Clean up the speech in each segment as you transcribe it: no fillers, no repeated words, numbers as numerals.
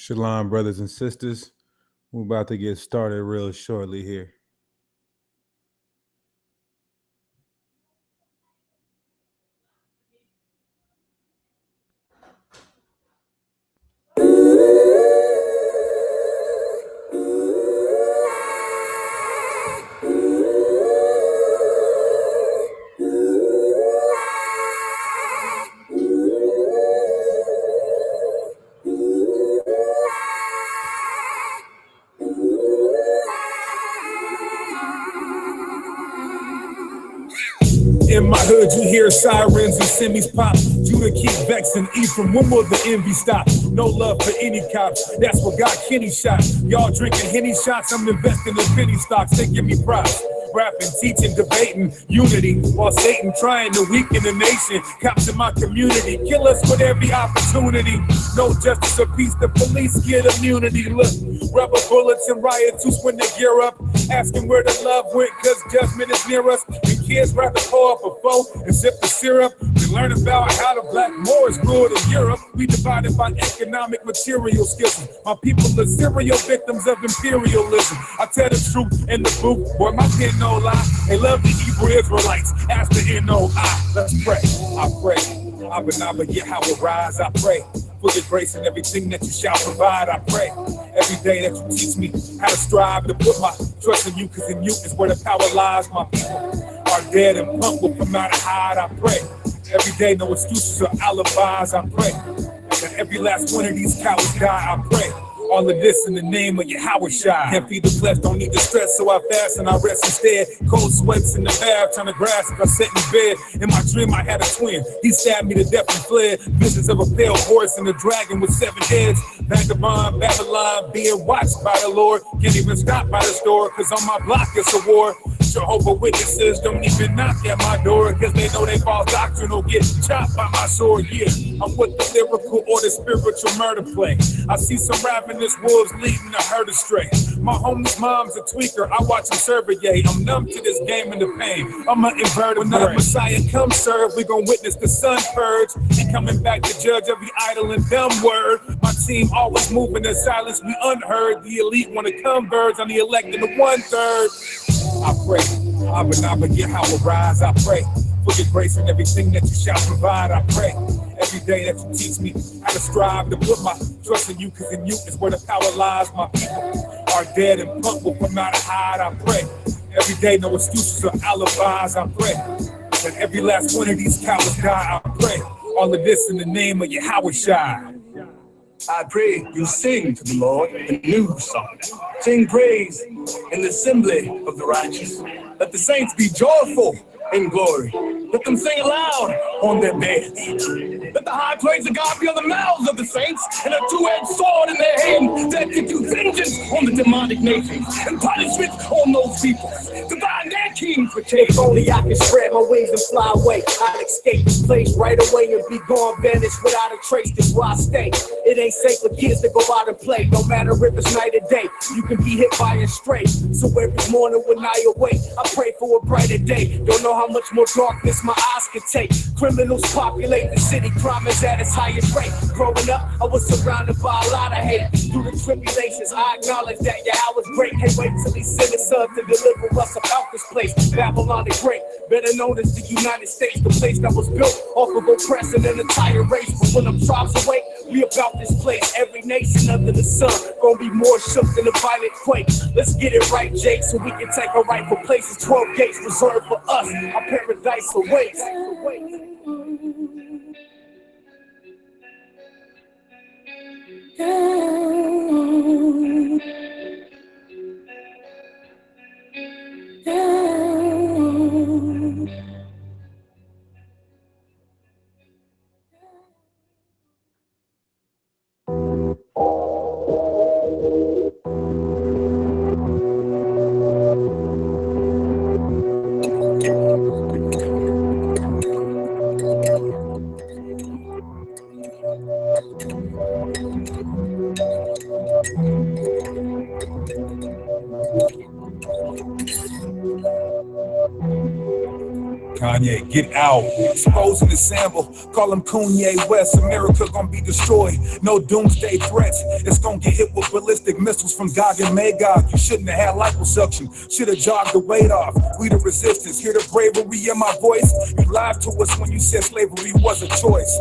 Shalom, brothers and sisters. We're about to get started real shortly here. In my hood, you hear sirens and semis pop. Judah keep vexing Ephraim. When will the envy stop? No love for any cops. That's what got Kenny shot. Y'all drinking Henny shots. I'm investing in penny stocks. They give me props. Rapping, teaching, debating, unity, while Satan trying to weaken the nation. Cops in my community kill us with every opportunity. No justice or peace, the police get immunity. Look, rubber bullets and riots who's when they gear up, asking where the love went, cause judgment is near us. And kids rather pour up a foe and sip the syrup than learn about how the black Moors grew in Europe. We divided by economic material schism. My people are serial victims of imperialism. I tell the truth in the booth, boy, my pen no lie. They love the Hebrew Israelites. Ask the NOI. Let's pray. I pray. Abba, yeah, how will rise. I pray for your grace and everything that you shall provide. I pray every day that you teach me how to strive to put my trust in you, because in you is where the power lies. My people are dead and punk will come out and hide. I pray every day, no excuses or alibis. I pray that every last one of these cowards die. I pray all of this in the name of Yahweh Shai. Can't feed the flesh, don't need the stress, so I fast and I rest instead. Cold sweats in the bath, trying to grasp if I sat in bed. In my dream, I had a twin. He stabbed me to death and fled. Visions of a pale horse and a dragon with 7 heads. Vagabond, Babylon, being watched by the Lord. Can't even stop by the store, cause on my block it's a war. Jehovah Witnesses don't even knock at my door, cause they know they false doctrine will get chopped by my sword. Yeah, I'm with the lyrical or the spiritual murder play. I see some ravenous wolves leading the herd astray. My homie's mom's a tweaker, I watch him serve a yay. I'm numb to this game and the pain. I'm an inverted. When the Messiah comes serve, we gon' witness the sun purge. He coming back to judge every idle and dumb word. My team always moving in silence, we unheard. The elite wanna converge on the elect in the 1/3. I pray, Abba, yeah, how will rise. I pray for your grace and everything that you shall provide. I pray every day that you teach me how to strive to put my trust in you, because in you is where the power lies. My people are dead and punk will come out and hide. I pray every day, no excuses or alibis. I pray that every last one of these cowards die. I pray all of this in the name of Yahweh Shai. I pray you sing to the Lord a new song. Sing praise in the assembly of the righteous. Let the saints be joyful in glory. Let them sing aloud on their beds. Let the high praise of God be on the mouths of the saints, and a two-edged sword in their hand to execute vengeance on the demonic nations and punishment on those peoples. To bind their king for change. If only I could spread my wings and fly away, I'd escape this place right away and be gone, vanished without a trace. That's where I stay. It ain't safe for kids to go out and play. No matter if it's night or day, you can be hit by a stray. So every morning when I awake, I pray for a brighter day. Don't know how much more darkness my eyes can take. Criminals populate the city, crime is at its highest rate. Growing up, I was surrounded by a lot of hate. Through the tribulations, I acknowledge that Yahweh's great. Hey, wait till he sent his son to deliver us about this place. Babylon the Great, better known as the United States, the place that was built off of oppressing an entire race. But when them tribes awake, we about this place. Every nation under the sun gonna be more shook than a violent quake. Let's get it right, Jake, so we can take our rightful places. 12 gates reserved for us. Our paradise awaits. Kanye, get out. Exposing the sample, call him Kanye West. America gonna be destroyed. No doomsday threats. It's gonna get hit with ballistic missiles from Gog and Magog. You shouldn't have had liposuction. Should have jogged the weight off. We the resistance. Hear the bravery in my voice. You lied to us when you said slavery was a choice.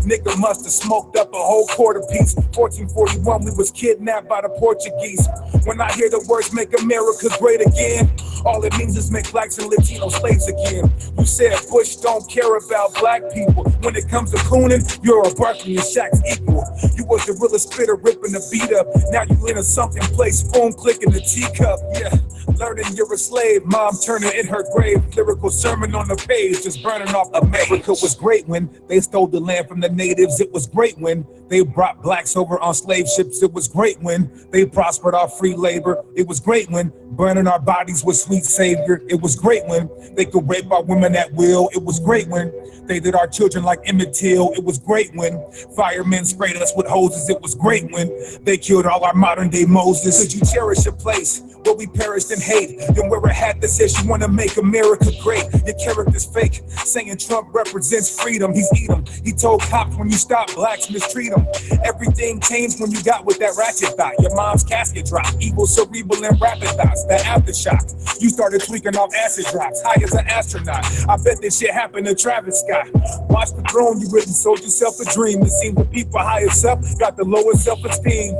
Nigga must have smoked up a whole quarter piece. 1441, we was kidnapped by the Portuguese. When I hear the words make America great again, all it means is make blacks and Latino slaves again. You said Bush don't care about black people. When it comes to cooning, you're a Barkley and Shaq's equal. You was the realest spitter ripping the beat up. Now you in a sunken place, phone clicking the teacup. Yeah, learning you're a slave, mom turning in her grave. Lyrical sermon on the page, just burning off. America was great when they stole the land from the natives. It was great when they brought blacks over on slave ships. It was great when they prospered our free labor. It was great when burning our bodies was sweet savior. It was great when they could rape our women at will. It was great when they did our children like Emmett Till. It was great when firemen sprayed us with hoses. It was great when they killed all our modern day Moses. Could you cherish a place where we perished in hate? Then wear a hat that says you want to make America great. Your character's fake, saying Trump represents freedom. He's eat 'em. He told cops when you stop blacks mistreat them. Everything changed when you got with that ratchet thought. Your mom's casket dropped, evil, cerebral, and rapid thoughts. That aftershock, you started tweaking off acid drops, high as an astronaut. I bet this shit happened to Travis Scott. Watch the throne, you really sold yourself a dream. It seems the people highest up got the lowest self-esteem.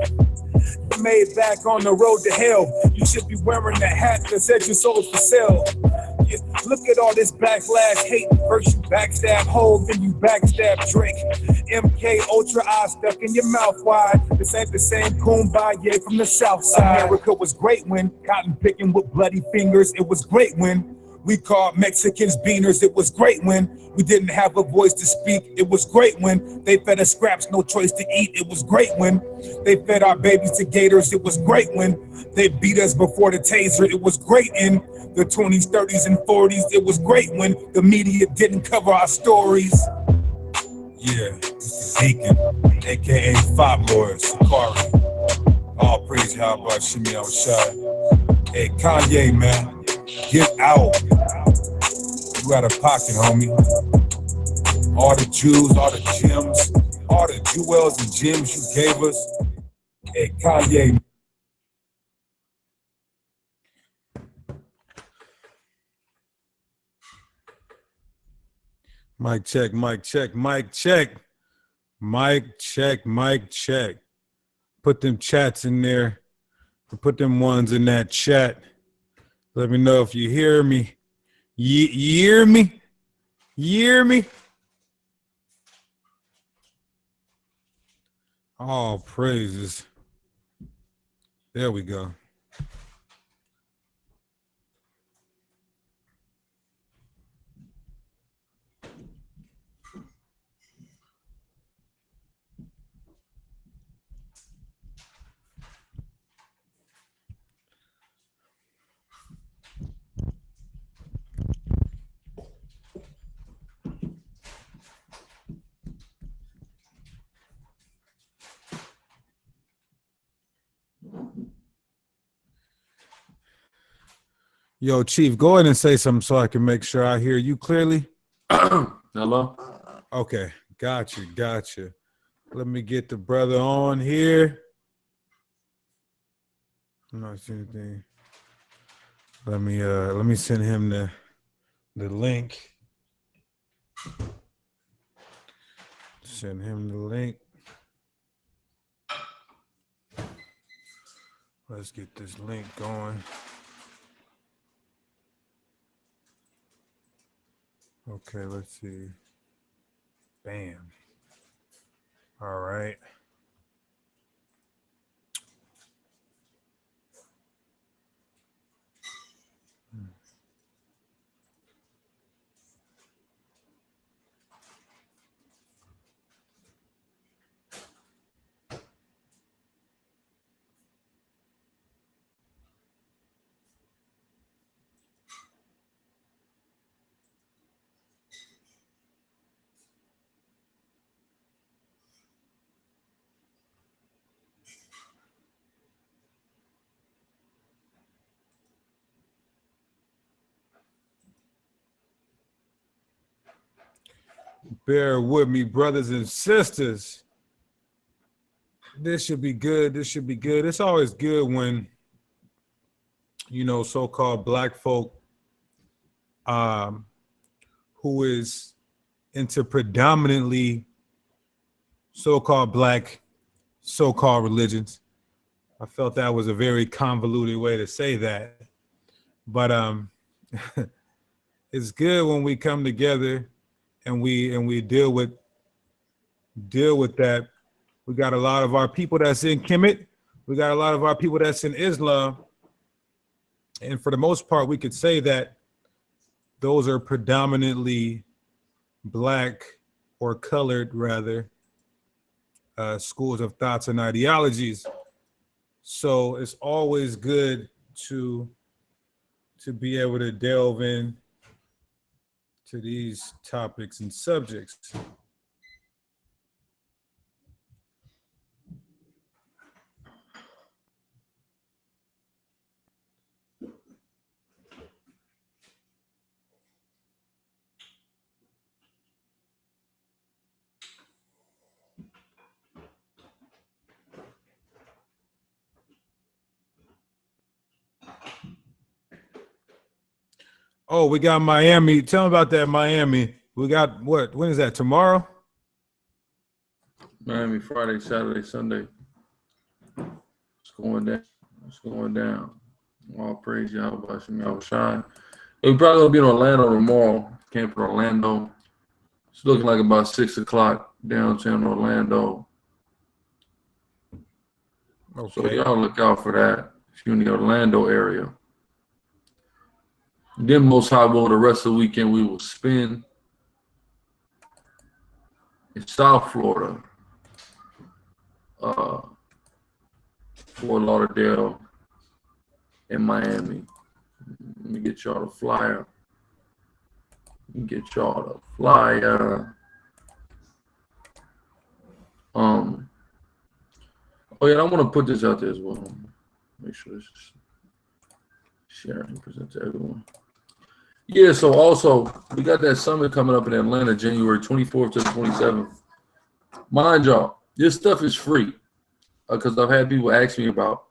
Made back on the road to hell. You should be wearing the hat that said your soul's for sale. Yeah, look at all this backlash, hate. First you backstab Hov, then you backstab Drake. MK Ultra eye stuck in your mouth wide. This ain't the same Kumbaya from the south side. America was great when cotton picking with bloody fingers. It was great when we called Mexicans beaners. It was great when we didn't have a voice to speak. It was great when they fed us scraps, no choice to eat. It was great when they fed our babies to gators. It was great when they beat us before the taser. It was great in the 20s, 30s, and 40s. It was great when the media didn't cover our stories. Yeah, it's the Deacon, aka Fop Lord Sakari. All praise how about Shimmy outside. Hey, Kanye, man, get out. You out of pocket, homie. All the jewels, all the gems, all the jewels and gems you gave us. Hey, Kanye. Mic check, mic check, mic check. Mic check, mic check. Put them chats in there. Put them ones in that chat. Let me know if you hear me. You hear me? You hear me? All praises. There we go. Yo, Chief, go ahead and say something so I can make sure I hear you clearly. Hello? Okay, gotcha. Let me get the brother on here. I'm not seeing anything. Let me send him the link. Send him the link. Let's get this link going. Okay, let's see. Bam. All right. Bear with me, brothers and sisters. This should be good. This should be good. It's always good when, so-called black folk who is into predominantly so-called black, so-called religions. I felt that was a very convoluted way to say that. But it's good when we come together and we deal with that. We got a lot of our people that's in Kemet. We got a lot of our people that's in Islam. And for the most part, we could say that those are predominantly black or colored, rather, schools of thoughts and ideologies. So it's always good to be able to delve in to these topics and subjects. Oh, we got Miami. Tell me about that Miami. We got what? When is that? Tomorrow? Miami, Friday, Saturday, Sunday. It's going down. It's going down. All praise Yahweh, Hashem, Yahweh Shine. We're probably gonna be in Orlando tomorrow. Camp in Orlando. It's looking like about 6 o'clock downtown Orlando. Okay. So y'all look out for that if you're in the Orlando area. Then most high will the rest of the weekend we will spend in South Florida, Fort Lauderdale, and Miami. Let me get y'all the flyer. Oh yeah, I want to put this out there as well. Make sure this is shared and present to everyone. Yeah, so also, we got that summit coming up in Atlanta, January 24th to the 27th. Mind y'all, this stuff is free because I've had people ask me about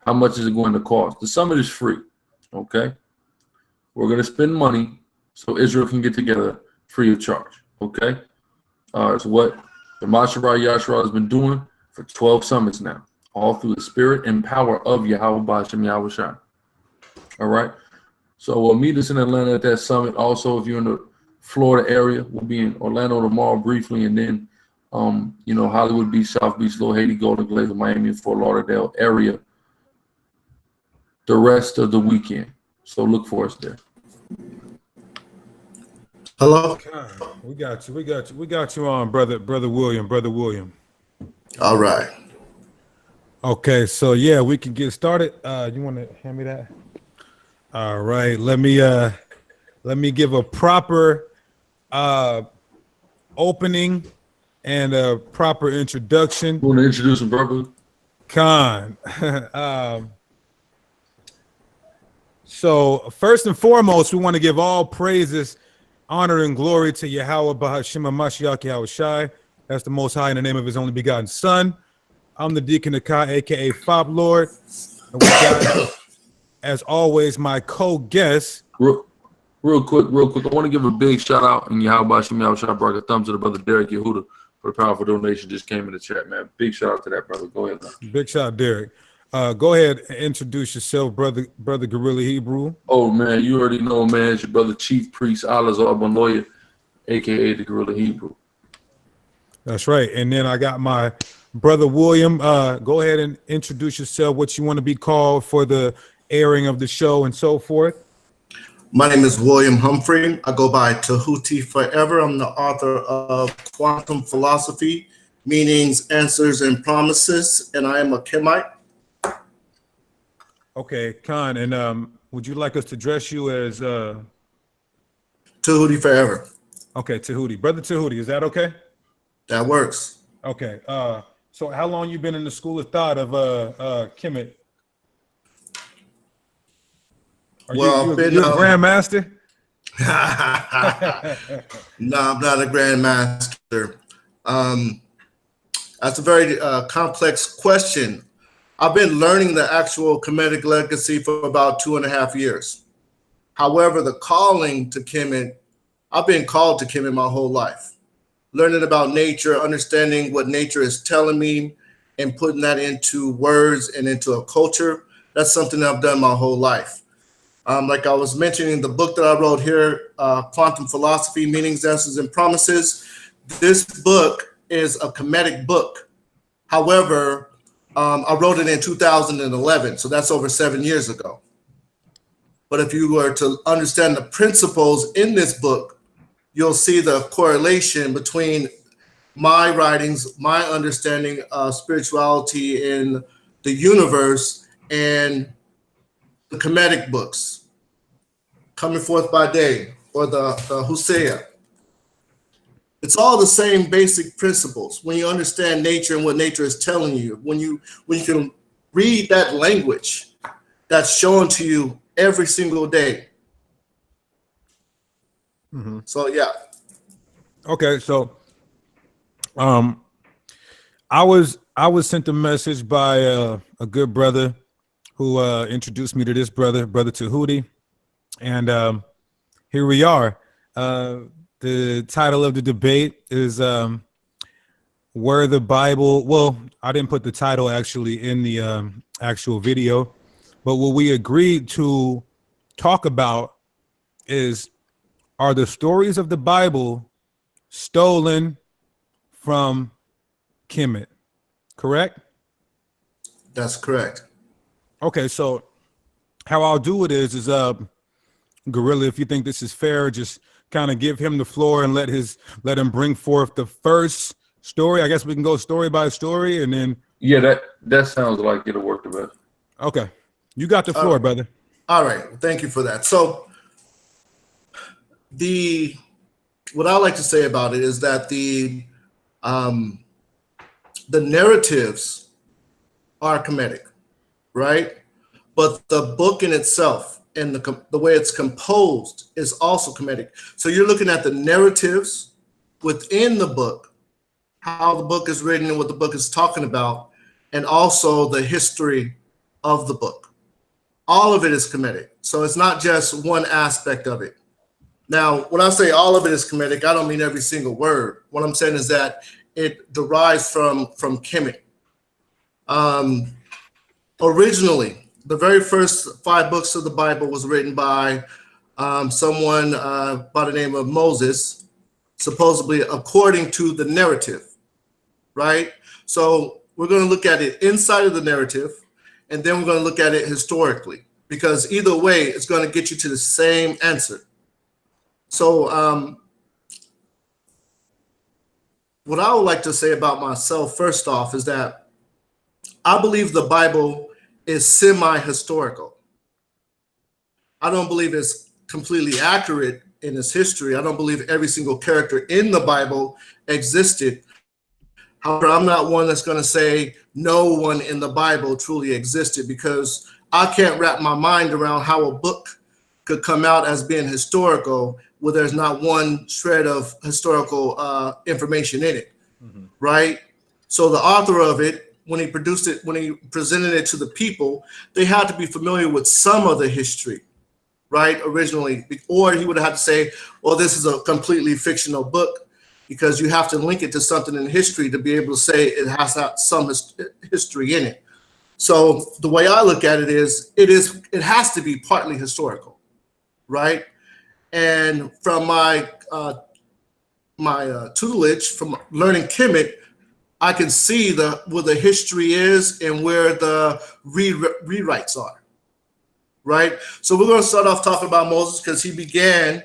how much is it going to cost. The summit is free, okay? We're going to spend money so Israel can get together free of charge, okay? It's what the Masharah Yashra has been doing for 12 summits now, all through the spirit and power of Yahweh B'Hashem Yahweh Shai. All right? So we'll meet us in Atlanta at that summit. Also, if you're in the Florida area, we'll be in Orlando tomorrow briefly, and then, Hollywood Beach, South Beach, Little Haiti, Golden Glacier, Miami, and Fort Lauderdale area the rest of the weekend. So look for us there. Hello. We got you on, brother William. All right. Okay, so yeah, we can get started. You want to hand me that? All right, let me give a proper opening and a proper introduction. You want to introduce him properly? Khan. So first and foremost, we want to give all praises, honor, and glory to Yahweh B'Hashem Mashiach Yahweh Shai. That's the Most High in the name of His only begotten Son. I'm the Deacon Akai, aka Fob Lord, and we got, as always, my co-guest. Real quick, I want to give a big shout out and Yahweh B'Hashem Yahweh Shai brought a thumbs to the brother Derek Yehuda for the powerful donation just came in the chat, man. Big shout out to that brother. Go ahead, man. Big shout out, Derek. Go ahead and introduce yourself, brother Gorilla Hebrew. Oh man, you already know, man. It's your brother Chief Priest Alazar Banoya, aka the Gorilla Hebrew. That's right. And then I got my brother William. Go ahead and introduce yourself, what you want to be called for the airing of the show and so forth. My name is William Humphrey. I go by Tahuti Forever. I'm the author of Quantum Philosophy, Meanings, Answers, and Promises, and I am a Kemite. Okay, Khan, and would you like us to address you as Tahuti Forever. Okay, Tahuti. Brother Tahuti, is that okay? That works. Okay. So how long you been in the school of thought of Kemet? Well, you a grandmaster? No, I'm not a grandmaster. That's a very complex question. I've been learning the actual Kemetic legacy for about 2.5 years. However, the calling to Kemet, I've been called to Kemet my whole life. Learning about nature, understanding what nature is telling me, and putting that into words and into a culture, that's something that I've done my whole life. Like I was mentioning, the book that I wrote here, Quantum Philosophy, Meanings, Answers, and Promises, this book is a Kemetic book. However, I wrote it in 2011, so that's over 7 years ago. But if you were to understand the principles in this book, you'll see the correlation between my writings, my understanding of spirituality in the universe, and the Kemetic books, Coming Forth by Day, or the Hosea. It's all the same basic principles. When you understand nature and what nature is telling you, when you can read that language that's shown to you every single day. Mm-hmm. So yeah. Okay, so I was sent a message by a good brother who introduced me to this brother Deabte, and here we are. The title of the debate is Where the Bible. Well, I didn't put the title actually in the actual video, but what we agreed to talk about is, are the stories of the Bible stolen from Kemet? Correct? That's correct. Okay, so how I'll do it is Gorilla, if you think this is fair, just kind of give him the floor and let him bring forth the first story. I guess we can go story by story, and then Yeah, that sounds like it'll work the best. Okay, you got the floor, brother. All right, thank you for that. So what I like to say about it is that the narratives are Kemetic, right? But the book in itself and the way it's composed is also Kemetic. So you're looking at the narratives within the book, how the book is written and what the book is talking about, and also the history of the book. All of it is Kemetic. So it's not just one aspect of it. Now, when I say all of it is Kemetic, I don't mean every single word. What I'm saying is that it derives from Kemet. Originally, the very first 5 books of the Bible was written by someone by the name of Moses, supposedly according to the narrative, right? So we're going to look at it inside of the narrative, and then we're going to look at it historically, because either way, it's going to get you to the same answer. So what I would like to say about myself, first off, is that I believe the Bible is semi-historical. I don't believe it's completely accurate in its history. I don't believe every single character in the Bible existed. However, I'm not one that's going to say no one in the Bible truly existed, because I can't wrap my mind around how a book could come out as being historical where there's not one shred of historical information in it, right? So the author of it, when he produced it, when he presented it to the people, they had to be familiar with some of the history, right, originally, or he would have had to say, well, this is a completely fictional book, because you have to link it to something in history to be able to say it has some history in it. So the way I look at it is, it has to be partly historical, right? And from my tutelage, from learning Kemet, I can see where the history is and where the rewrites are, right? So we're going to start off talking about Moses because he began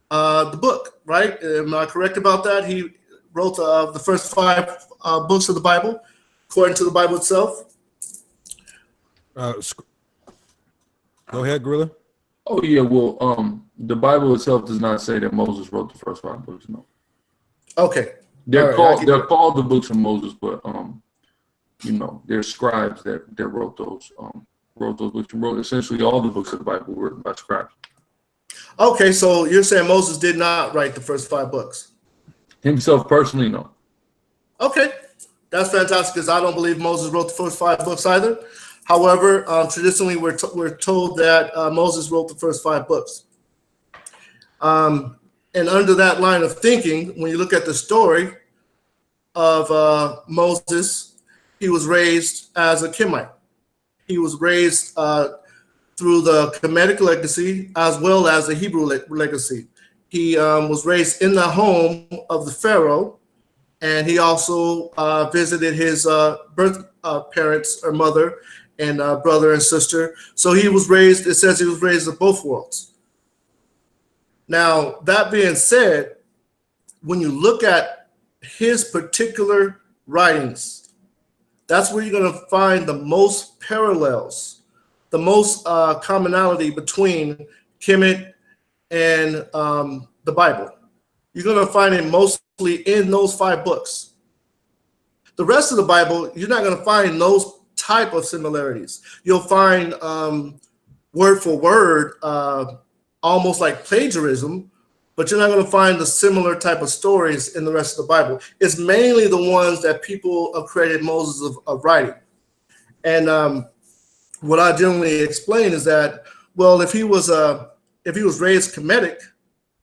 the book, right? Am I correct about that? He wrote the first 5 books of the Bible, according to the Bible itself. Go ahead, Gorilla. Oh yeah, well, the Bible itself does not say that Moses wrote the first 5 books. No. Okay. They're right, called the books of Moses, but there's scribes that wrote those books, and wrote essentially all the books of the Bible were written by scribes. Okay, so you're saying Moses did not write the first 5 books. Himself personally, no. Okay, that's fantastic because I don't believe Moses wrote the first 5 books either. However, traditionally we're told that Moses wrote the first 5 books. And under that line of thinking, when you look at the story of Moses, he was raised as a Kemite. He was raised through the Kemetic legacy as well as the Hebrew legacy. He was raised in the home of the Pharaoh, and he also visited his birth parents or mother and brother and sister. So he was raised, it says he was raised in both worlds. Now, that being said, when you look at his particular writings, that's where you're going to find the most parallels, the most commonality between Kemet and the Bible. You're going to find it mostly in those 5 books. The rest of the Bible, you're not going to find those type of similarities. You'll find word for word, almost like plagiarism, but you're not going to find the similar type of stories in the rest of the Bible. It's mainly the ones that people accredit Moses of writing. And what I generally explain is that, well, if he was raised Kemetic,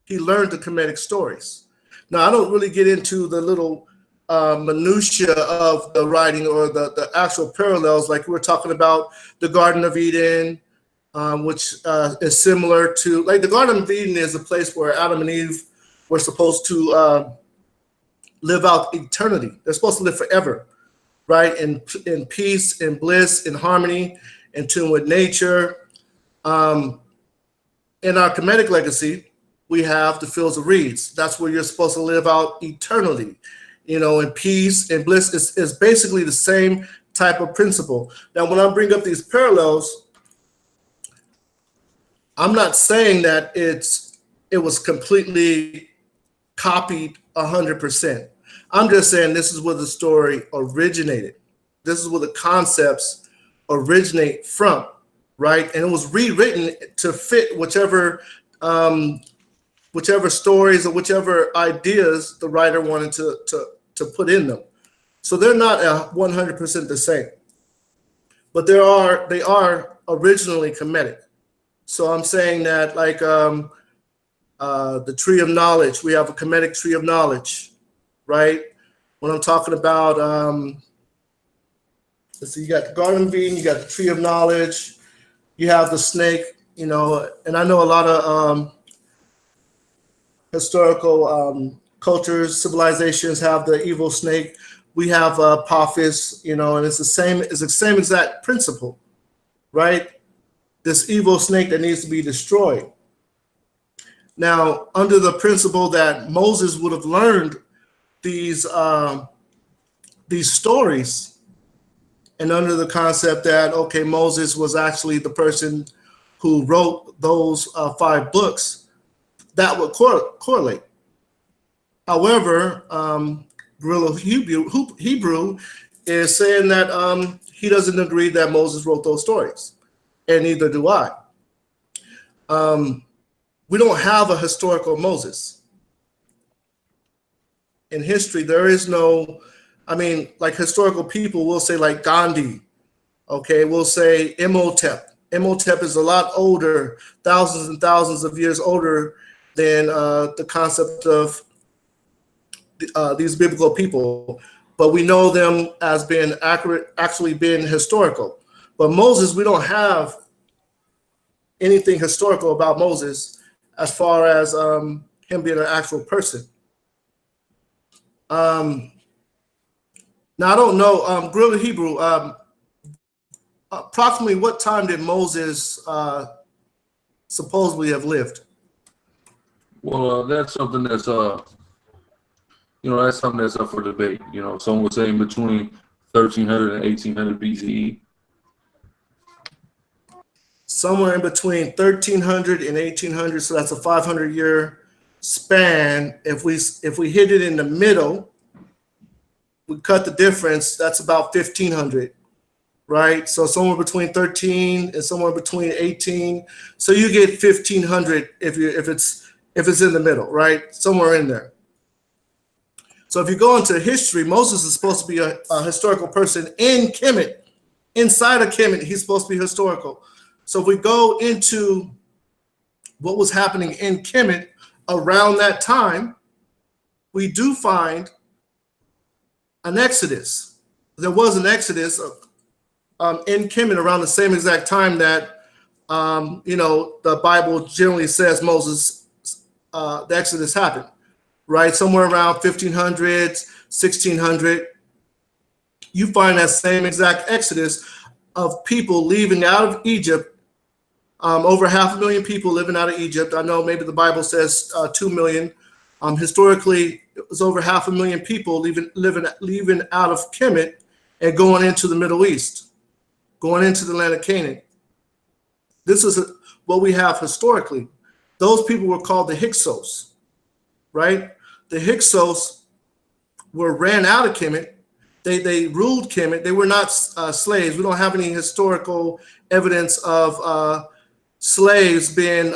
he learned the Kemetic stories. Now, I don't really get into the little minutia of the writing or the actual parallels, like we're talking about the Garden of Eden, which is similar to, like, the Garden of Eden is a place where Adam and Eve were supposed to live out eternity. They're supposed to live forever, right? In peace, in bliss, in harmony, in tune with nature. In our Kemetic legacy, we have the fields of reeds. That's where you're supposed to live out eternity, in peace and bliss. It's basically the same type of principle. Now, when I bring up these parallels, I'm not saying that it was completely copied 100%. I'm just saying this is where the story originated. This is where the concepts originate from, right? And it was rewritten to fit whichever stories or whichever ideas the writer wanted to put in them. So they're not 100% the same, but they are originally Kemetic. So I'm saying that, like, the tree of knowledge, we have a Kemetic tree of knowledge, right? When I'm talking about, let's see, you got the Garden of Eden, you got the tree of knowledge, you have the snake, and I know a lot of historical cultures, civilizations have the evil snake. We have Apophis, and it's the same exact principle, right? This evil snake that needs to be destroyed. Now, under the principle that Moses would have learned these stories, and under the concept that, okay, Moses was actually the person who wrote those 5 books, that would correlate. However, Guerrilla Hebrew is saying that he doesn't agree that Moses wrote those stories, and neither do I. We don't have a historical Moses. In history, there is no, like historical people will say, like Gandhi, okay, we'll say Imhotep. Imhotep is a lot older, thousands and thousands of years older than the concept of these biblical people, but we know them as being accurate, actually being historical. But Moses, we don't have anything historical about Moses as far as him being an actual person. Now, I don't know, Guerrilla Hebrew, approximately what time did Moses supposedly have lived? Well, that's something that's that's something that's up for debate. Some would say in between 1300 and 1800 BCE. Somewhere in between 1300 and 1800, so that's a 500-year span. If we hit it in the middle, we cut the difference, that's about 1500, right? So somewhere between 13 and somewhere between 18. So you get 1500 if it's in the middle, right? Somewhere in there. So if you go into history, Moses is supposed to be a historical person in Kemet. Inside of Kemet, he's supposed to be historical. So if we go into what was happening in Kemet around that time, we do find an exodus. There was an exodus in Kemet around the same exact time that the Bible generally says Moses, the Exodus happened, right? Somewhere around 1500, 1600. You find that same exact exodus of people leaving out of Egypt. Over 500,000 people living out of Egypt. I know maybe the Bible says 2 million. Historically, it was over 500,000 people leaving out of Kemet and going into the Middle East, going into the land of Canaan. This is what we have historically. Those people were called the Hyksos, right? The Hyksos were ran out of Kemet. They ruled Kemet. They were not slaves. We don't have any historical evidence of slaves being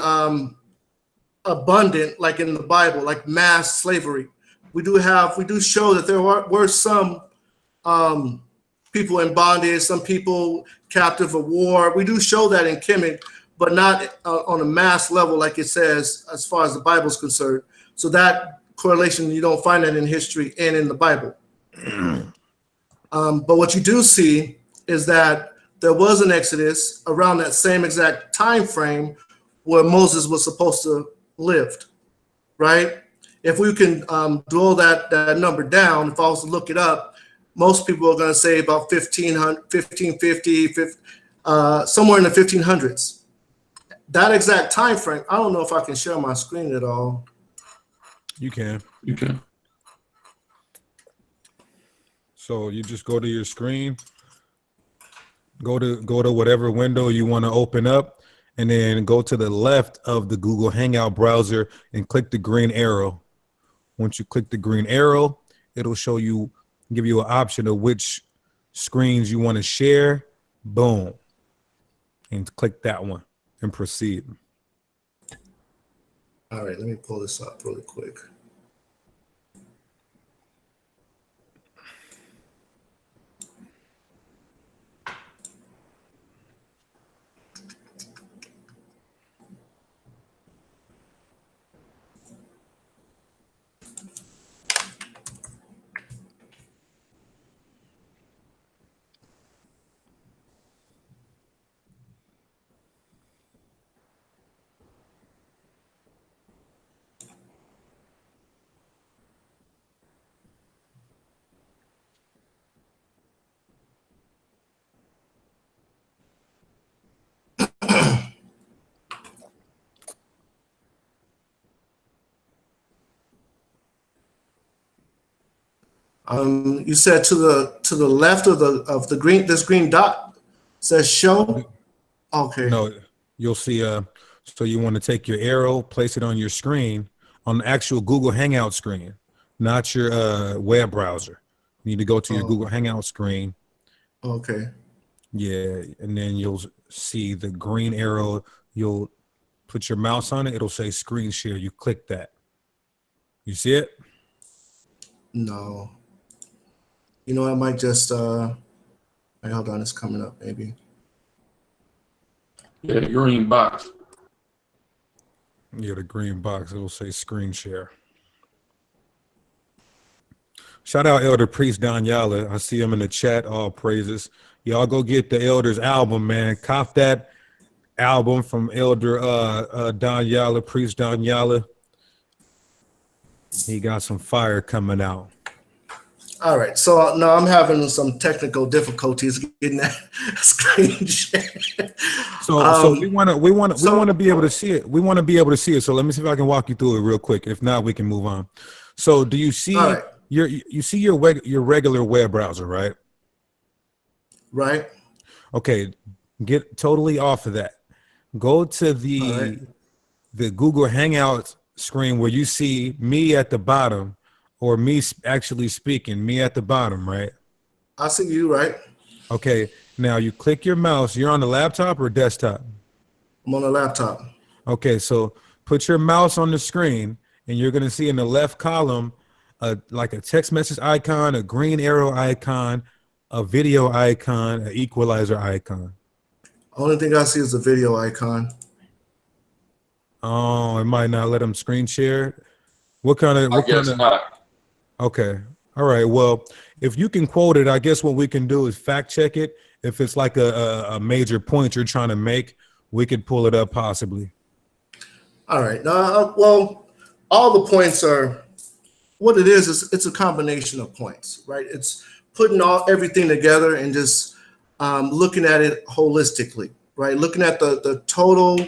abundant, like in the Bible, like mass slavery. We do show that there were some people in bondage, some people captive of war. We do show that in Kemet, but not on a mass level, like it says, as far as the Bible is concerned. So that correlation, you don't find that in history and in the Bible. But what you do see is that there was an exodus around that same exact time frame where Moses was supposed to live, right? If we can draw that number down, if I was to look it up, most people are going to say about 1550, somewhere in the 1500s. That exact time frame, I don't know if I can share my screen at all. You can. You can. So you just go to your screen, go to whatever window you want to open up, and then go to the left of the Google Hangout browser and click the green arrow. Once you click the green arrow, it'll show you, give you an option of which screens you want to share. Boom. And click that one and proceed. All right, let me pull this up really quick. You said to the left of the green, this green dot says show. Okay. No, you'll see. So you want to take your arrow, place it on your screen, on the actual Google Hangout screen, not your web browser. You need to go to your Google Hangout screen. Okay. Yeah, and then you'll see the green arrow. You'll put your mouse on it. It'll say screen share. You click that. You see it? No. You know, I might just hold on, it's coming up maybe. Yeah, the green box. Yeah, the green box. It'll say screen share. Shout out Elder Priest Don Yala. I see him in the chat. All praises. Y'all go get the Elder's album, man. Cop that album from Elder Don Yala, Priest Don Yala. He got some fire coming out. All right, so now I'm having some technical difficulties getting that screen share. So we want to be able to see it. We want to be able to see it. So let me see if I can walk you through it real quick. If not, we can move on. So do you see your regular web browser, right? Right. Okay, get totally off of that. Go to the Google Hangout screen where you see me at the bottom, or me actually speaking, me at the bottom, right? I see you, right? Okay, Now you click your mouse. You're on the laptop or desktop? I'm on a laptop. Okay, so put your mouse on the screen, and you're going to see in the left column like a text message icon, a green arrow icon, a video icon, an equalizer icon. Only thing I see is the video icon. Oh, it might not let them screen share. What kind of? I guess not. Okay. All right. Well, if you can quote it, I guess what we can do is fact check it. If it's like a major point you're trying to make, we could pull it up possibly. All right. Well, all the points are what it is it's a combination of points, right? It's putting everything together and just looking at it holistically, right? Looking at the total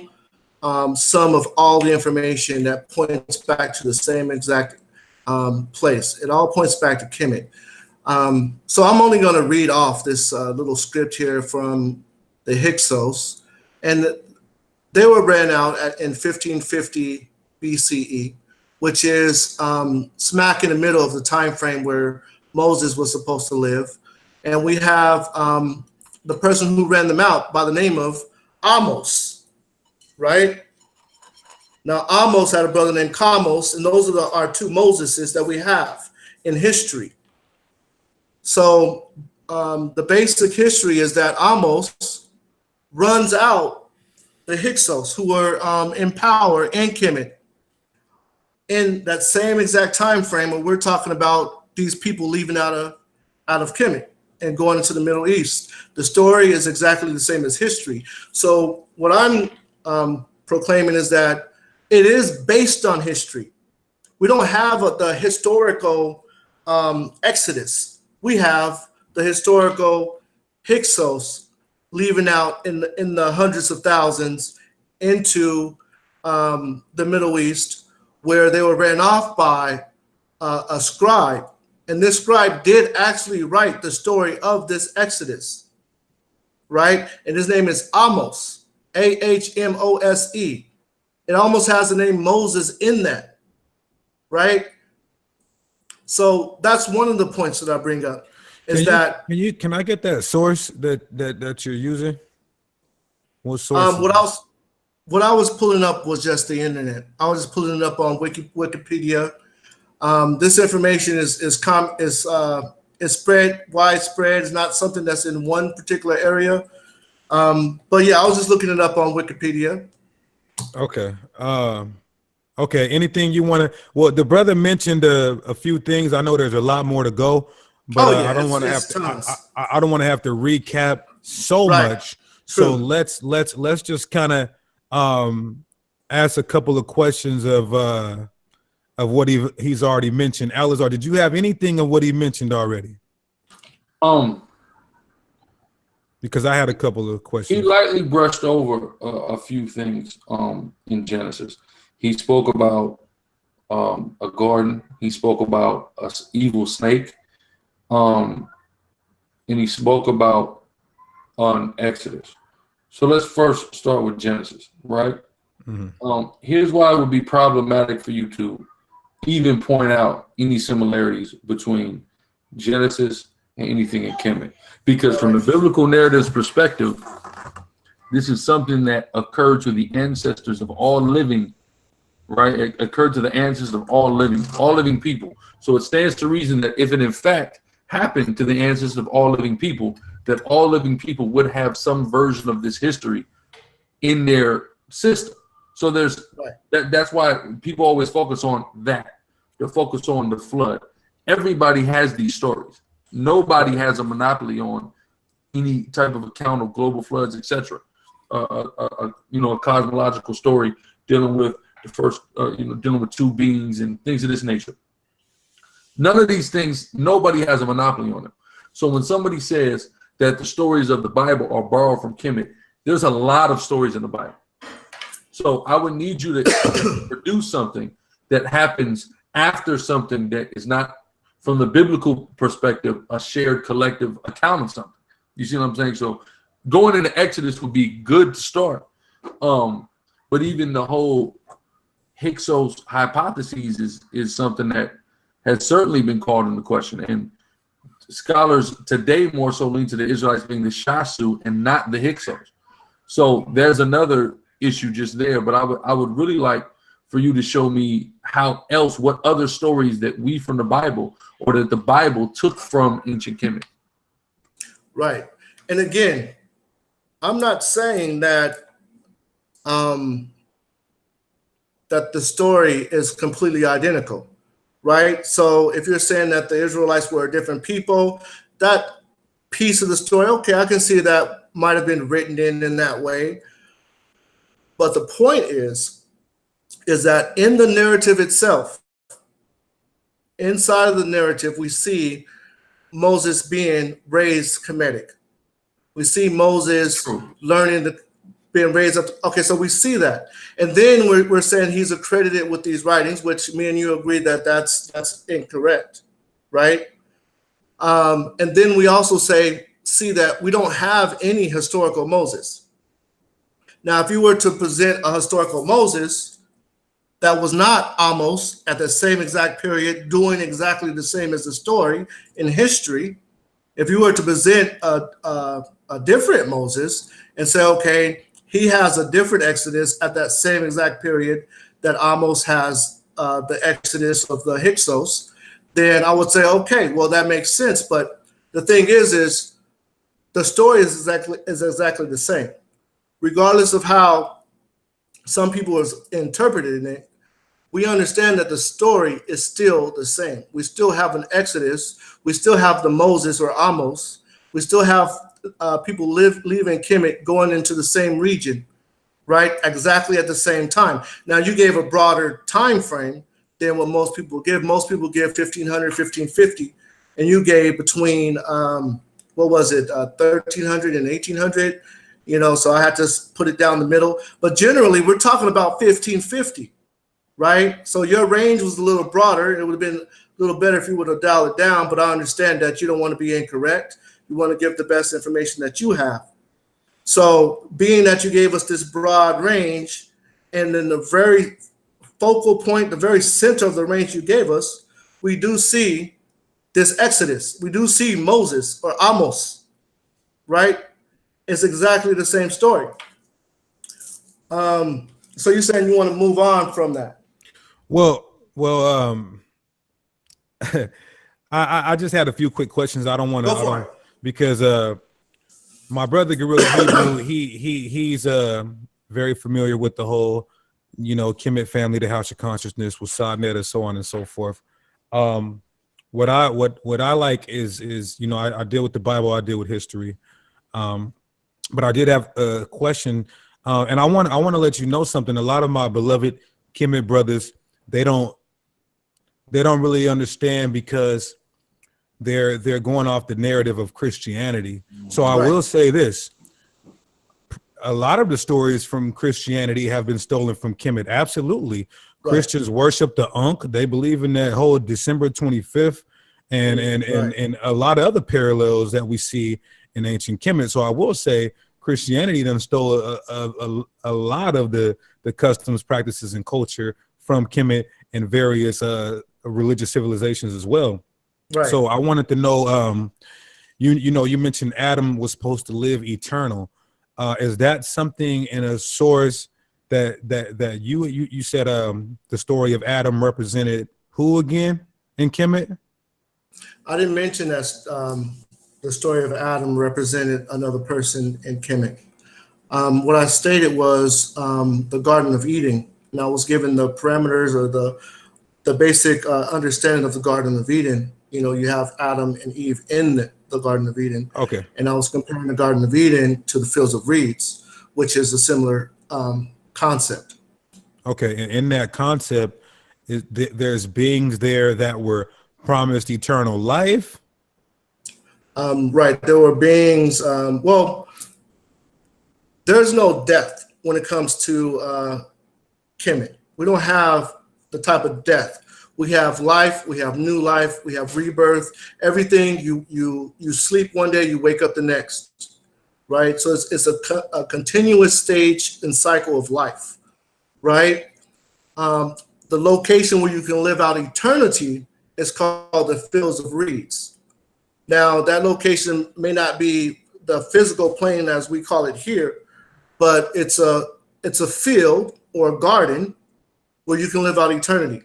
sum of all the information that points back to the same exact place. It all points back to Kemet. So I'm only going to read off this little script here from the Hyksos, and they were ran out in 1550 BCE, which is smack in the middle of the time frame where Moses was supposed to live. And we have the person who ran them out by the name of Amos, right? Now, Amos had a brother named Kamos, and those are our two Moseses that we have in history. So the basic history is that Amos runs out the Hyksos, who were in power in Kemet, in that same exact time frame where we're talking about these people leaving out of Kemet and going into the Middle East. The story is exactly the same as history. So what I'm proclaiming is that it is based on history. We don't have the historical Exodus. We have the historical Hyksos leaving out in the hundreds of thousands into the Middle East, where they were ran off by a scribe. And this scribe did actually write the story of this Exodus, right? And his name is Amos, Ahmose. It almost has the name Moses in that, right? So that's one of the points that I bring up. Can I get that source that you're using? What source? What I was pulling up was just the internet. I was just pulling it up on Wikipedia. This information is spread widespread. It's not something that's in one particular area. But yeah, I was just looking it up on Wikipedia. Okay. Okay. Anything you want to? Well, the brother mentioned a few things. I know there's a lot more to go, but I don't want to have to. I don't want to have to recap so much. True. So let's just kind of ask a couple of questions of what he's already mentioned. Alizar, did you have anything of what he mentioned already? Because I had a couple of questions. He lightly brushed over a few things in Genesis. He spoke about a garden. He spoke about an evil snake. And he spoke about Exodus. So let's first start with Genesis, right? Mm-hmm. Here's why it would be problematic for you to even point out any similarities between Genesis and anything in Kemet. Because from the biblical narrative's perspective, this is something that occurred to the ancestors of all living, right? It occurred to the ancestors of all living people. So it stands to reason that if it in fact happened to the ancestors of all living people, that all living people would have some version of this history in their system. So there's that's why people always focus on that. They focus on the flood. Everybody has these stories. Nobody has a monopoly on any type of account of global floods, etc. A cosmological story dealing with the first, dealing with two beings and things of this nature. None of these things, nobody has a monopoly on them. So when somebody says that the stories of the Bible are borrowed from Kemet, there's a lot of stories in the Bible. So I would need you to produce something that happens after something that is not, from the biblical perspective, a shared collective account of something. You see what I'm saying? So going into Exodus would be good to start. But even the whole Hyksos hypotheses is something that has certainly been called into question. And scholars today more so lean to the Israelites being the Shasu and not the Hyksos. So there's another issue just there. But I would really like for you to show me what other stories that we from the Bible or that the Bible took from ancient Kemet. Right. And again, I'm not saying that that the story is completely identical, right? So if you're saying that the Israelites were a different people, that piece of the story, okay, I can see that might have been written in that way. But the point is that in the narrative itself, inside of the narrative, we see Moses being raised Kemetic. We see Moses learning being raised up. Okay, so we see that. And then we're saying he's accredited with these writings, which me and you agree that that's incorrect, right? And then we also see that we don't have any historical Moses. Now, if you were to present a historical Moses that was not Amos at the same exact period, doing exactly the same as the story in history, if you were to present a different Moses and say, okay, he has a different Exodus at that same exact period that Amos has the Exodus of the Hyksos, then I would say, okay, well, that makes sense. But the thing is the story is exactly the same. Regardless of how some people are interpreting it, we understand that the story is still the same. We still have an Exodus. We still have the Moses or Amos. We still have people leaving Kemet going into the same region, right? Exactly at the same time. Now, you gave a broader time frame than what most people give. Most people give 1500, 1550, and you gave between, 1300 and 1800, so I had to put it down the middle. But generally, we're talking about 1550, right? So your range was a little broader. It would have been a little better if you would have dialed it down, but I understand that you don't want to be incorrect. You want to give the best information that you have. So being that you gave us this broad range, and then the very focal point, the very center of the range you gave us, we do see this Exodus. We do see Moses or Amos, right? It's exactly the same story. So you're saying you want to move on from that? Well, I just had a few quick questions. I don't want to, because my brother Gorilla Hebrew, he's very familiar with the whole, Kemet family, the House of Consciousness with Sadnetta, so on and so forth. What I like is I deal with the Bible, I deal with history, but I did have a question, and I want to let you know something. A lot of my beloved Kemet brothers, they don't really understand because they're going off the narrative of Christianity. So I will say this: a lot of the stories from Christianity have been stolen from Kemet. Absolutely. Right. Christians worship the Ankh. They believe in that whole December 25th and a lot of other parallels that we see in ancient Kemet. So I will say Christianity then stole a lot of the customs, practices, and culture from Kemet and various religious civilizations as well. Right. So I wanted to know, you mentioned Adam was supposed to live eternal. Is that something in a source that you said the story of Adam represented who again in Kemet? I didn't mention that the story of Adam represented another person in Kemet. What I stated was the Garden of Eden, and I was given the parameters or the basic understanding of the Garden of Eden. You have Adam and Eve in the Garden of Eden. Okay. And I was comparing the Garden of Eden to the fields of reeds, which is a similar concept. Okay. And in that concept, there's beings there that were promised eternal life. Right. There were beings. There's no death when it comes to Kemet. We don't have the type of death. We have life, we have new life, we have rebirth. Everything, you sleep one day, you wake up the next, right? So it's a continuous stage and cycle of life, right? The location where you can live out eternity is called the fields of reeds, Now, that location may not be the physical plane as we call it here, but it's a field or a garden where you can live out eternity.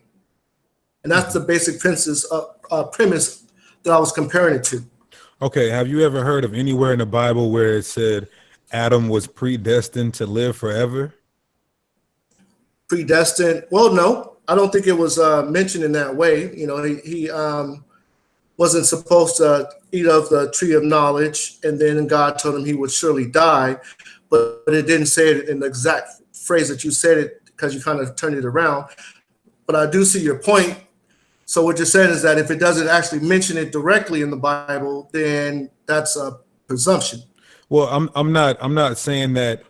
And that's the basic premise that I was comparing it to. Okay, have you ever heard of anywhere in the Bible where it said Adam was predestined to live forever? Predestined? Well, no, I don't think it was mentioned in that way. You know, he wasn't supposed to eat of the tree of knowledge, and then God told him he would surely die, but it didn't say it in the exact phrase that you said it, because you kind of turned it around. But I do see your point. So what you're saying is that if it doesn't actually mention it directly in the Bible, then that's a presumption. Well, I'm not saying that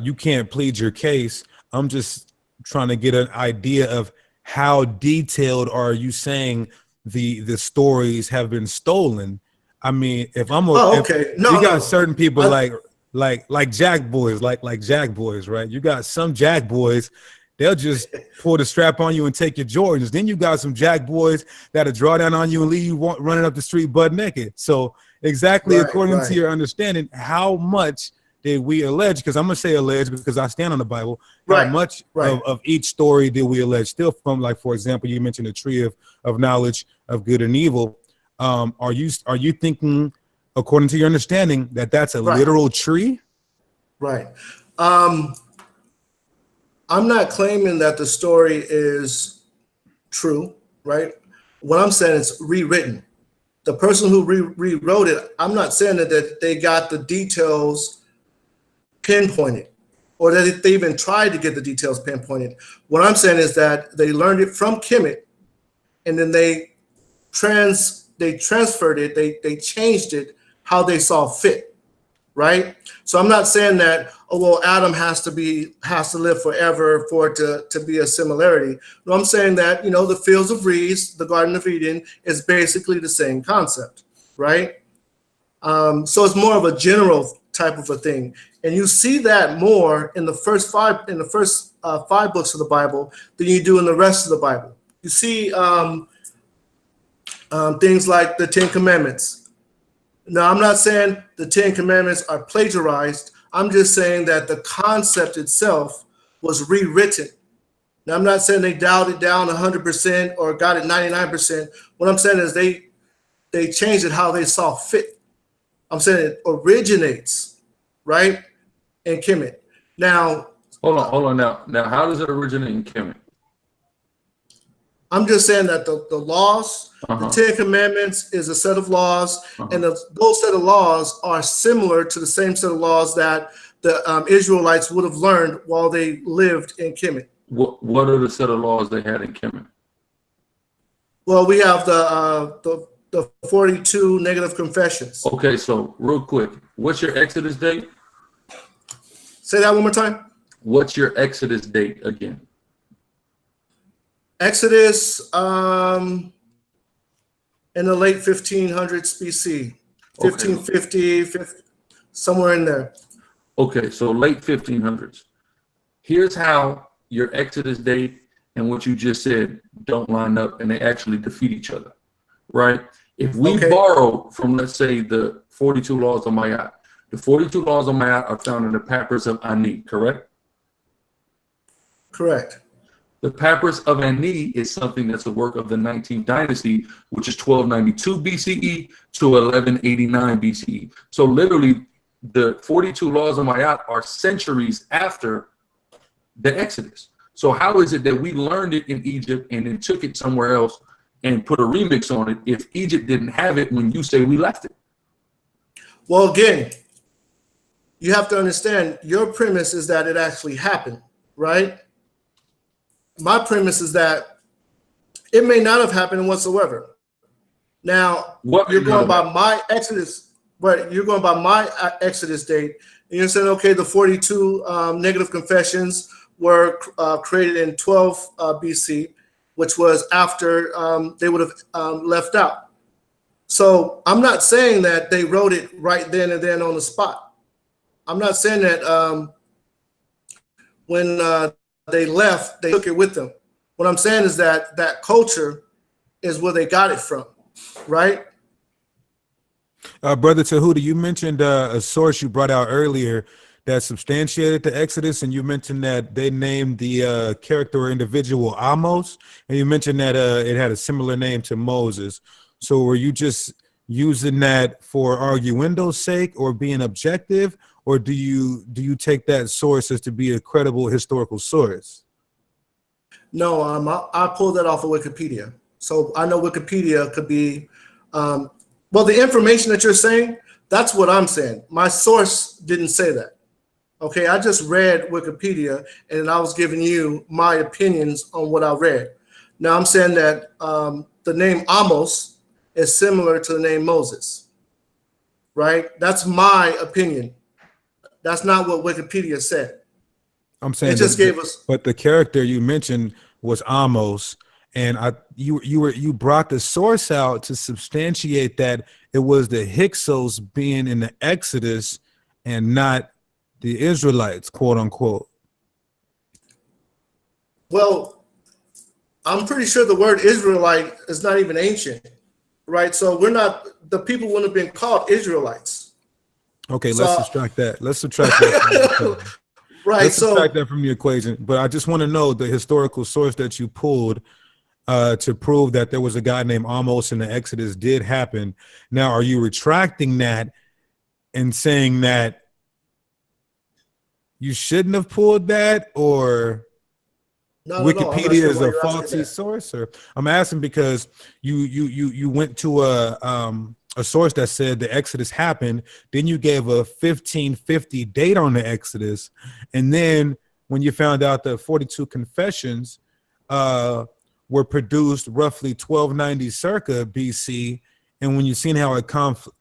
you can't plead your case. I'm just trying to get an idea of how detailed are you saying the stories have been stolen. I mean, if I'm okay. No, you got certain people like Jack boys, like Jack boys, right? You got some Jack boys, they'll just pull the strap on you and take your Jordans. Then you got some Jack boys that'll draw down on you and leave you running up the street butt naked. So exactly according to your understanding, how much did we allege? Because I'm gonna say allege because I stand on the Bible. How much of each story did we allege? Still from, like, for example, you mentioned the tree of knowledge of good and evil. Are you thinking, according to your understanding, that that's a literal tree? Right. I'm not claiming that the story is true, right? What I'm saying is rewritten. The person who rewrote it, I'm not saying that they got the details pinpointed or that they even tried to get the details pinpointed. What I'm saying is that they learned it from Kemet, and then they transferred it, they changed it how they saw fit, right? So I'm not saying that, oh, well, Adam has to live forever for it to be a similarity. No, I'm saying that, you know, the fields of reeds, the Garden of Eden, is basically the same concept, right? So it's more of a general type of a thing, and you see that more in the first five books of the Bible than you do in the rest of the Bible. You see things like the Ten Commandments. Now, I'm not saying the Ten Commandments are plagiarized. I'm just saying that the concept itself was rewritten. Now, I'm not saying they dialed it down 100% or got it 99%. What I'm saying is they changed it how they saw fit. I'm saying it originates, right, in Kemet. Now, hold on. Now, how does it originate in Kemet? I'm just saying that the laws, the Ten Commandments is a set of laws, and those set of laws are similar to the same set of laws that the Israelites would have learned while they lived in Kemet. What are the set of laws they had in Kemet? Well, we have the 42 negative confessions. Okay, so real quick, what's your Exodus date? Say that one more time. What's your Exodus date again? Exodus in the late 1500s BC, 1550, somewhere in there. Okay, so late 1500s. Here's how your Exodus date and what you just said don't line up, and they actually defeat each other, right? If we borrow from, let's say, the 42 laws of Ma'at, the 42 laws of Ma'at are found in the Papyrus of Ani, correct? Correct. The Papyrus of Ani is something that's a work of the 19th dynasty, which is 1292 BCE to 1189 BCE. So literally, the 42 laws of Ma'at are centuries after the Exodus. So how is it that we learned it in Egypt and then took it somewhere else and put a remix on it if Egypt didn't have it when you say we left it? Well, again, you have to understand your premise is that it actually happened, right? My premise is that it may not have happened whatsoever. Now, you're going by my Exodus, but you're going by my Exodus date, and you're saying, okay, the 42 negative confessions were created in 12 BC, which was after they would have left out. So I'm not saying that they wrote it right then and then on the spot. I'm not saying that when they left, they took it with them. What I'm saying is that that culture is where they got it from, right? Brother Tahuda, you mentioned a source you brought out earlier that substantiated the Exodus, and you mentioned that they named the character or individual Amos, and you mentioned that it had a similar name to Moses. So were you just using that for arguendo's sake or being objective, or do you take that source as to be a credible historical source? No, I pulled that off of Wikipedia. So I know Wikipedia could be, well, the information that you're saying, that's what I'm saying. My source didn't say that. Okay, I just read Wikipedia and I was giving you my opinions on what I read. Now I'm saying that the name Amos is similar to the name Moses, right? That's my opinion. That's not what Wikipedia said. I'm saying it just gave us. But the character you mentioned was Amos, and you brought the source out to substantiate that it was the Hyksos being in the Exodus and not the Israelites, quote unquote. Well, I'm pretty sure the word Israelite is not even ancient, right? So we're not, the people wouldn't have been called Israelites. Okay, so, let's subtract that. Let's subtract that. Right. Let's subtract that from the equation. But I just want to know the historical source that you pulled to prove that there was a guy named Amos in the Exodus did happen. Now, are you retracting that and saying that you shouldn't have pulled that, or Wikipedia is a faulty source? Or I'm asking because you went to a source that said the Exodus happened, then you gave a 1550 date on the Exodus, and then when you found out the 42 confessions were produced roughly 1290 circa BC, and when you've seen how it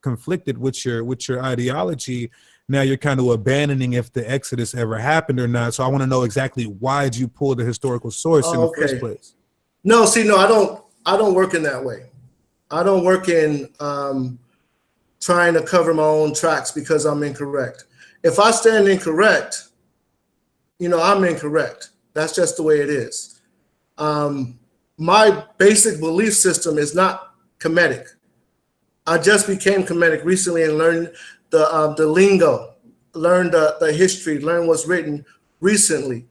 conflicted with your ideology, now you're kind of abandoning if the Exodus ever happened or not. So I want to know exactly why did you pull the historical source in the first place? No, I don't work in that way. I don't work in trying to cover my own tracks because I'm incorrect. If I stand incorrect, I'm incorrect. That's just the way it is. My basic belief system is not Kemetic. I just became Kemetic recently and learned the lingo, learned the history, learned what's written recently.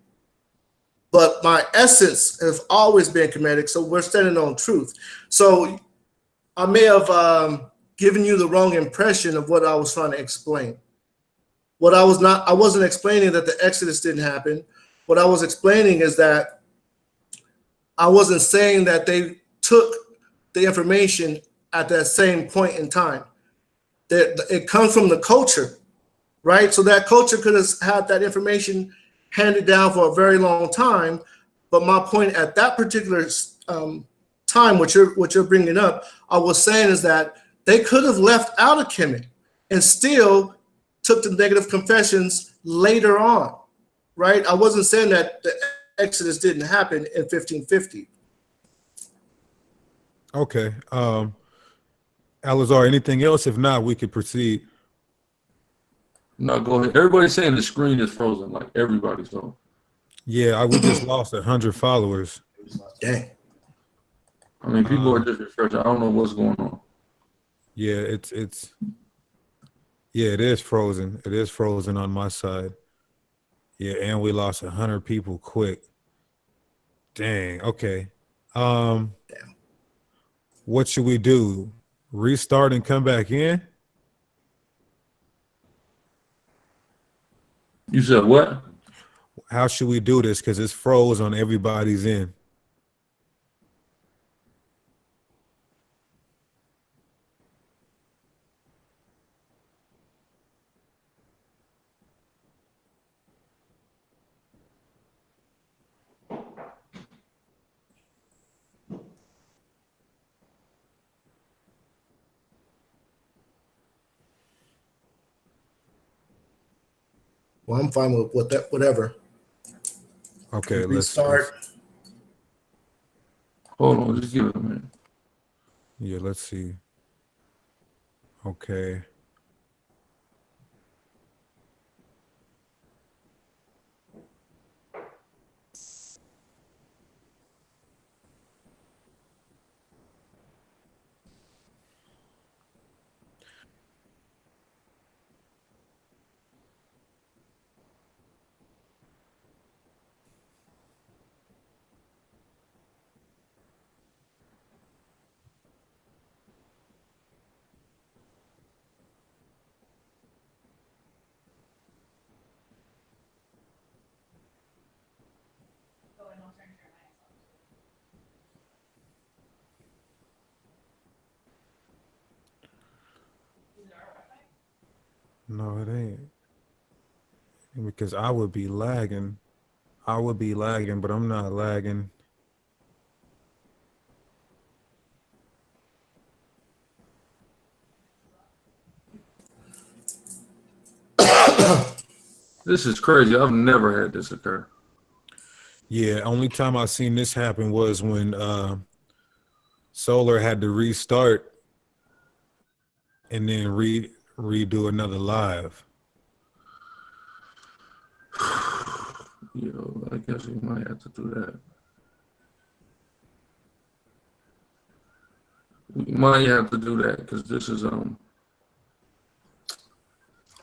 But my essence has always been Kemetic, so we're standing on truth. So I may have given you the wrong impression of what I was trying to explain. I wasn't explaining that the Exodus didn't happen. What I was explaining is that I wasn't saying that they took the information at that same point in time. That it comes from the culture, right? So that culture could have had that information handed down for a very long time. But my point at that particular time, what you're bringing up, I was saying is that they could have left out of Kemet and still took the negative confessions later on, right? I wasn't saying that the Exodus didn't happen in 1550. Okay. Alazar, anything else? If not, we could proceed. No, go ahead. Everybody's saying the screen is frozen, like everybody. So yeah, we just lost 100 followers. Dang. I mean, people are just refreshing. I don't know what's going on. Yeah, it is frozen. It is frozen on my side. Yeah, and we lost 100 people quick. Dang. Okay. Damn. What should we do? Restart and come back in? You said what? How should we do this? Because it's froze on everybody's end. Well, I'm fine with that, whatever. Okay, let's start. Hold on, just give it a minute. Yeah, let's see. Okay. No, it ain't. Because I would be lagging. I would be lagging, but I'm not lagging. This is crazy. I've never had this occur. Yeah, only time I seen this happen was when Solar had to restart and then redo another live. Yo, I guess we might have to do that. We might have to do that because this is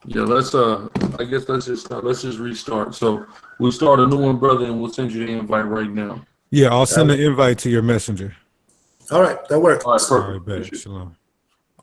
yeah, let's I guess let's just restart. So we'll start a new one, brother, and we'll send you the invite right now. Yeah, I'll send an invite to your messenger. All right, that works. All right, All perfect. right, bet. Appreciate it. Shalom.